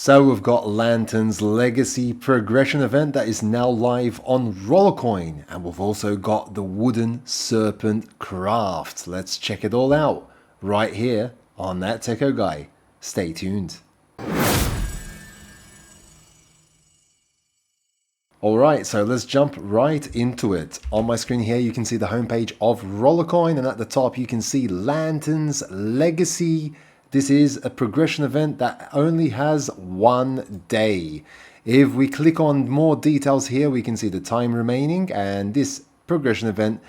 So we've got Lantern's Legacy Progression event that is now live on Rollercoin, and we've also got the Wooden Serpent Craft. Let's check it all out right here on that Techo guy. Stay tuned. Alright, so let's jump right into it. On my screen here you can see the homepage of Rollercoin, and at the top you can see Lantern's Legacy. This is a progression event that only has 1 day. If we click on more details here, we can see the time remaining, and this progression event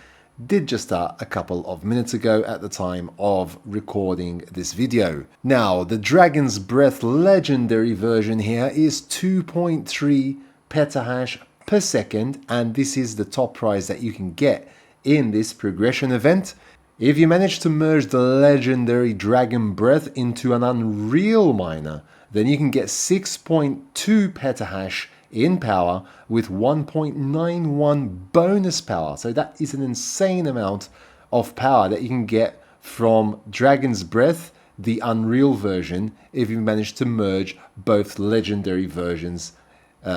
did just start a couple of minutes ago at the time of recording this video. Now, the Dragon's Breath legendary version here is 2.3 petahash per second, and this is the top prize that you can get in this progression event. If you manage to merge the legendary Dragon Breath into an Unreal miner, then you can get 6.2 petahash in power with 1.91 bonus power. So that is an insane amount of power that you can get from Dragon's Breath, the Unreal version, if you manage to merge both legendary versions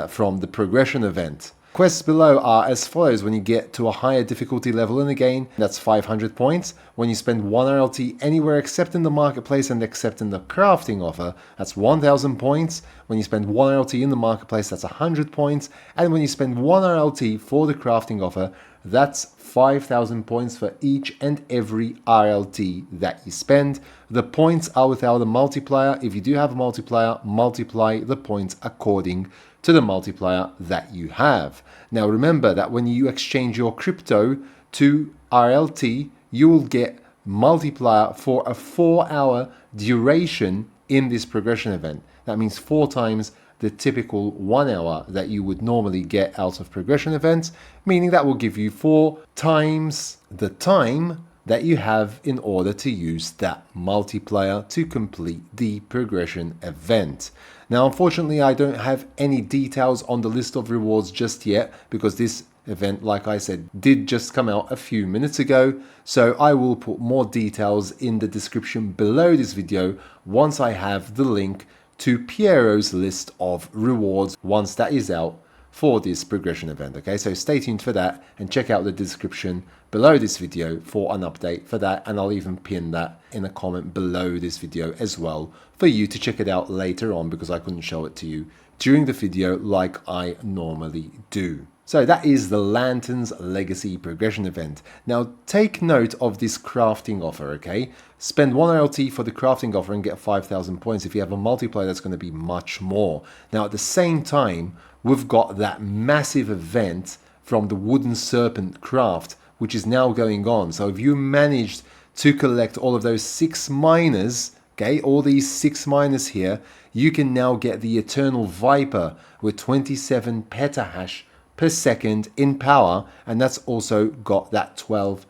from the progression event. Quests below are as follows. When you get to a higher difficulty level in the game, that's 500 points. When you spend 1 RLT anywhere except in the marketplace and except in the crafting offer, that's 1000 points. When you spend 1 RLT in the marketplace, that's 100 points. And when you spend 1 RLT for the crafting offer, that's 5000 points for each and every RLT that you spend. The points are without a multiplier. If you do have a multiplier, multiply the points according to the multiplier that you have. Now remember that when you exchange your crypto to RLT, you will get multiplier for a 4-hour duration in this progression event. That means 4 times the typical 1 hour that you would normally get out of progression events, meaning that will give you 4 times the time that you have in order to use that multiplier to complete the progression event. Now, unfortunately, I don't have any details on the list of rewards just yet because this event, like I said, did just come out a few minutes ago. So I will put more details in the description below this video once I have the link to Piero's list of rewards once that is out for this progression event. Okay, so stay tuned for that and check out the description below this video for an update for that, and I'll even pin that in a comment below this video as well for you to check it out later on because I couldn't show it to you during the video like I normally do. So that is the Lantern's Legacy progression event. Now take note of this crafting offer, okay? Spend 1 RLT for the crafting offer and get 5000 points. If you have a multiplier, that's going to be much more. Now at the same time, we've got that massive event from the Wooden Serpent craft, which is now going on. So if you managed to collect all of those 6 miners, okay, all these 6 miners here, you can now get the Eternal Viper with 27 petahash per second in power, and that's also got that 12%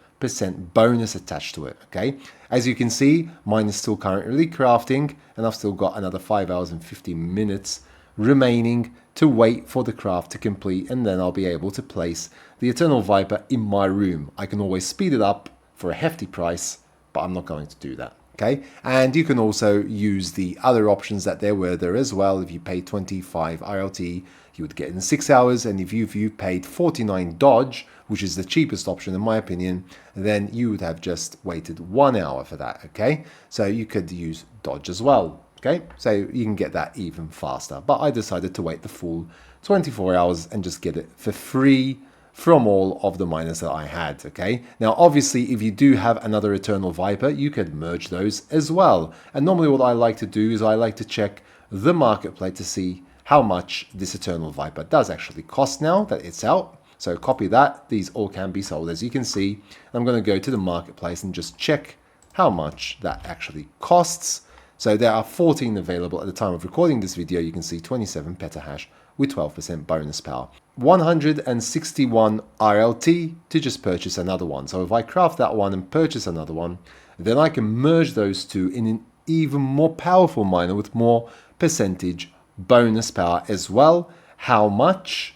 bonus attached to it. Okay, as you can see, mine is still currently crafting, and I've still got another 5 hours and 50 minutes remaining to wait for the craft to complete, and then I'll be able to place the Eternal Viper in my room. I can always speed it up for a hefty price, but I'm not going to do that. Okay, and you can also use the other options that there were there as well. If you pay 25 RLT, you would get in 6 hours, and if you paid 49 Dodge, which is the cheapest option in my opinion, then you would have just waited 1 hour for that. Okay, so you could use Dodge as well. Okay, so you can get that even faster, but I decided to wait the full 24 hours and just get it for free from all of the miners that I had. Okay, now obviously if you do have another Eternal Viper, you could merge those as well, and normally what I like to do is I like to check the marketplace to see how much this Eternal Viper does actually cost now that it's out. So copy that. These all can be sold, as you can see. I'm going to go to the marketplace and just check how much that actually costs. So there are 14 available at the time of recording this video. You can see 27 petahash with 12% bonus power. 161 RLT to just purchase another one. So if I craft that one and purchase another one, then I can merge those two in an even more powerful miner with more percentage bonus power as well. How much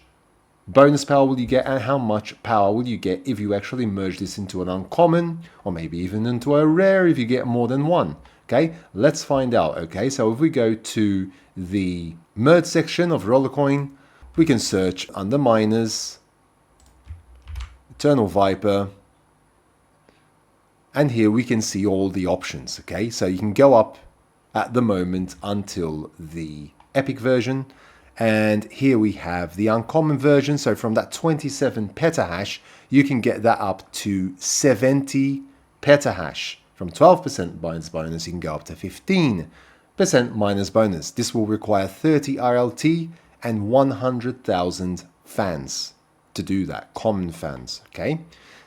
bonus power will you get, and how much power will you get if you actually merge this into an uncommon, or maybe even into a rare if you get more than one? Okay, let's find out. Okay, so if we go to the merge section of Rollercoin, we can search under miners, Eternal Viper, and here we can see all the options. Okay, so you can go up at the moment until the epic version, and here we have the uncommon version. So from that 27 petahash, you can get that up to 70 petahash. From 12% minus bonus, you can go up to 15% minus bonus. This will require 30 RLT and 100,000 fans to do that, common fans. Okay,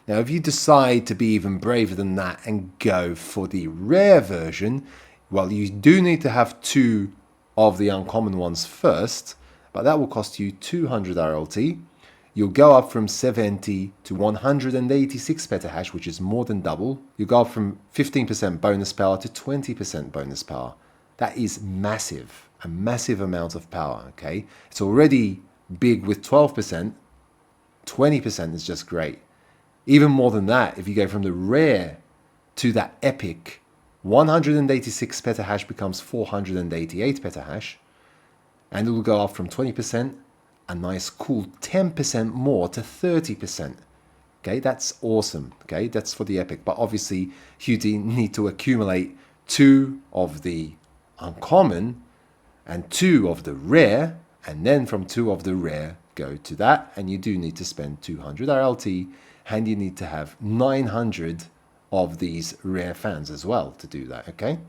now if you decide to be even braver than that and go for the rare version, well, you do need to have 2 of the uncommon ones first, but that will cost you 200 RLT. You'll go up from 70 to 186 petahash, which is more than double. You'll go up from 15% bonus power to 20% bonus power. That is massive, a massive amount of power, okay? It's already big with 12%. 20% is just great. Even more than that, if you go from the rare to that epic, 186 petahash becomes 488 petahash, and it will go up from 20%, a nice cool 10% more to 30%. Okay, that's awesome. Okay, that's for the epic, but obviously you need to accumulate 2 of the uncommon and 2 of the rare, and then from 2 of the rare go to that, and you do need to spend 200 RLT, and you need to have 900 of these rare fans as well to do that. Okay,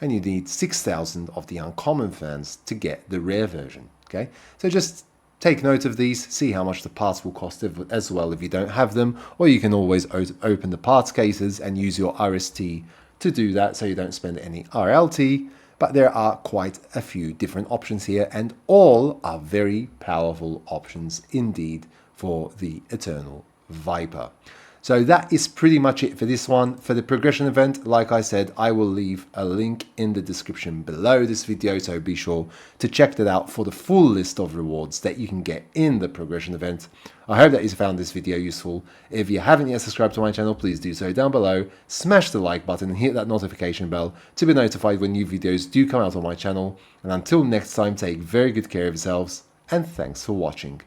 and you need 6,000 of the uncommon fans to get the rare version. Okay, so just take note of these, see how much the parts will cost as well if you don't have them, or you can always open the parts cases and use your RST to do that so you don't spend any RLT. But there are quite a few different options here, and all are very powerful options indeed for the Eternal Viper. So that is pretty much it for this one. For the progression event, like I said, I will leave a link in the description below this video, so be sure to check that out for the full list of rewards that you can get in the progression event. I hope that you found this video useful. If you haven't yet subscribed to my channel, please do so down below. Smash the like button and hit that notification bell to be notified when new videos do come out on my channel. And until next time, take very good care of yourselves, and thanks for watching.